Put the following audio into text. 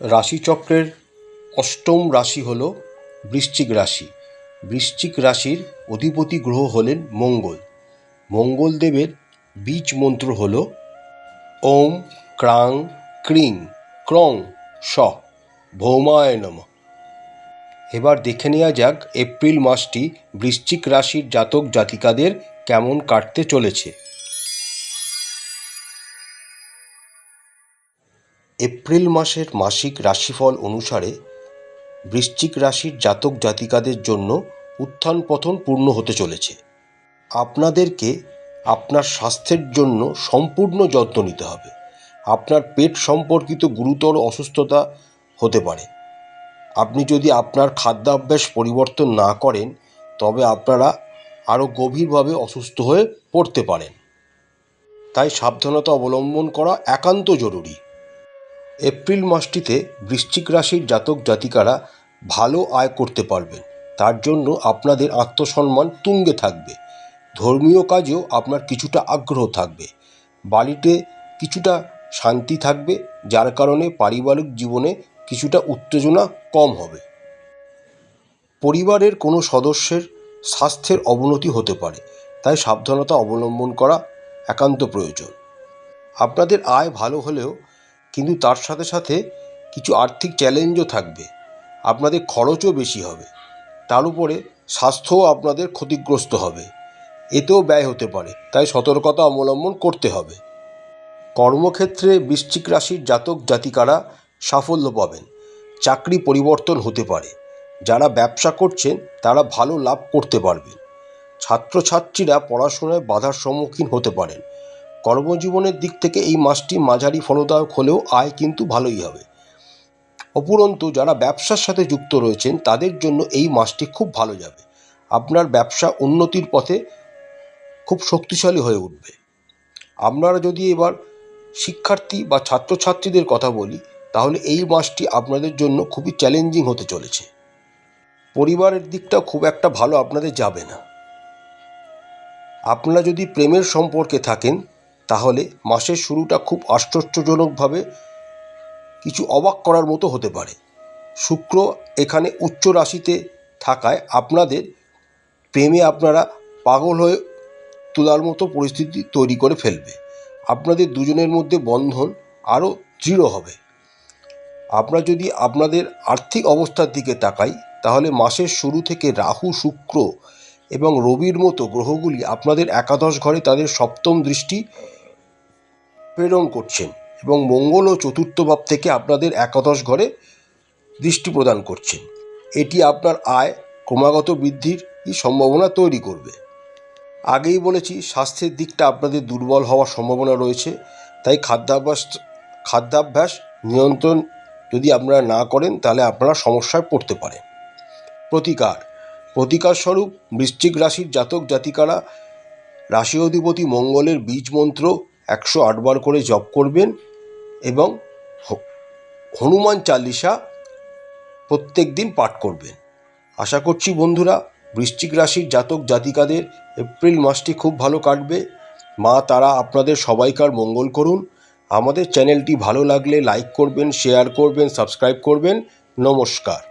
রাশিচক্রের অষ্টম রাশি হল বৃশ্চিক রাশি। বৃশ্চিক রাশির অধিপতি গ্রহ হলেন মঙ্গল। মঙ্গলদেবের বীজ মন্ত্র হল ওম ক্রাং ক্রিং ক্রং শ ভৌমায় নমঃ। এবার দেখে নেওয়া যাক এপ্রিল মাসটি বৃশ্চিক রাশির জাতক জাতিকাদের কেমন কাটতে চলেছে। এপ্রিল মাসের মাসিক রাশিফল অনুসারে বৃশ্চিক রাশির জাতক জাতিকাদের জন্য উত্থান পতন পূর্ণ হতে চলেছে। আপনাদেরকে আপনার স্বাস্থ্যের জন্য সম্পূর্ণ যত্ন নিতে হবে। আপনার পেট সম্পর্কিত গুরুতর অসুস্থতা হতে পারে। আপনি যদি আপনার খাদ্যাভ্যাস পরিবর্তন না করেন তবে আপনারা আরও গভীরভাবে অসুস্থ হয়ে পড়তে পারেন। তাই সাবধানতা অবলম্বন করা একান্ত জরুরি। এপ্রিল মাসটিতে বৃশ্চিক রাশির জাতক জাতিকারা ভালো আয় করতে পারবেন। তার জন্য আপনাদের আত্মসম্মান তুঙ্গে থাকবে। ধর্মীয় কাজেও আপনার কিছুটা আগ্রহ থাকবে। বাড়িতে কিছুটা শান্তি থাকবে, যার কারণে পারিবারিক জীবনে কিছুটা উত্তেজনা কম হবে। পরিবারের কোনো সদস্যের স্বাস্থ্যের অবনতি হতে পারে, তাই সাবধানতা অবলম্বন করা একান্ত প্রয়োজন। আপনাদের আয় ভালো হলেও কিন্তু তার সাথে সাথে কিছু আর্থিক চ্যালেঞ্জও থাকবে। আপনাদের খরচও বেশি হবে, তার উপরে স্বাস্থ্যও আপনাদের ক্ষতিগ্রস্ত হবে। এতেও ব্যয় হতে পারে, তাই সতর্কতা অবলম্বন করতে হবে। কর্মক্ষেত্রে বৃশ্চিক রাশির জাতক জাতিকারা সাফল্য পাবেন। চাকরি পরিবর্তন হতে পারে। যারা ব্যবসা করছেন তারা ভালো লাভ করতে পারবেন। ছাত্রছাত্রীরা পড়াশোনায় বাধার সম্মুখীন হতে পারেন। কর্মজীবনের দিক থেকে এই মাসটি মাঝারি ফলদায়ক হলেও আয় কিন্তু ভালোই হবে। উপরন্তু যারা ব্যবসার সাথে যুক্ত রয়েছেন তাদের জন্য এই মাসটি খুব ভালো যাবে। আপনার ব্যবসা উন্নতির পথে খুব শক্তিশালী হয়ে উঠবে। আপনারা যদি এবার শিক্ষার্থী বা ছাত্রছাত্রীদের কথা বলি, তাহলে এই মাসটি আপনাদের জন্য খুবই চ্যালেঞ্জিং হতে চলেছে। পরিবারের দিকটাও খুব একটা ভালো আপনাদের যাবে না। আপনারা যদি প্রেমের সম্পর্কে থাকেন তাহলে মাসের শুরুটা খুব আশ্চর্যজনকভাবে কিছু অবাক করার মতো হতে পারে। শুক্র এখানে উচ্চ রাশিতে থাকায় আপনাদের প্রেমে আপনারা পাগল হয়ে তোলার মতো পরিস্থিতি তৈরি করে ফেলবে। আপনাদের দুজনের মধ্যে বন্ধন আরও দৃঢ় হবে। আমরা যদি আপনাদের আর্থিক অবস্থার দিকে তাকাই তাহলে মাসের শুরু থেকে রাহু, শুক্র এবং রবির মতো গ্রহগুলি আপনাদের একাদশ ঘরে তাদের সপ্তম দৃষ্টি প্রেরণ করছেন এবং মঙ্গল ও চতুর্থ ভাব থেকে আপনাদের একাদশ ঘরে দৃষ্টি প্রদান করছেন। এটি আপনার আয় ক্রমাগত বৃদ্ধির সম্ভাবনা তৈরি করবে। আগেই বলেছি, স্বাস্থ্যের দিকটা আপনাদের দুর্বল হওয়ার সম্ভাবনা রয়েছে, তাই খাদ্যাভ্যাস নিয়ন্ত্রণ যদি আপনারা না করেন তাহলে আপনারা সমস্যায় পড়তে পারেন। প্রতিকার স্বরূপ বৃশ্চিক রাশির জাতক জাতিকারা রাশি অধিপতি মঙ্গলের বীজ মন্ত্র 108 বার করে জপ করবেন এবং হনুমান চালিসা প্রত্যেক দিন পাঠ করবেন। আশা করছি বন্ধুরা, বৃশ্চিক রাশির জাতক জাতিকাদের এপ্রিল মাসটি খুব ভালো কাটবে। মা তারা আপনাদের সবাইকার মঙ্গল করুন। আমাদের চ্যানেলটি ভালো লাগলে লাইক করবেন, শেয়ার করবেন, সাবস্ক্রাইব করবেন। নমস্কার।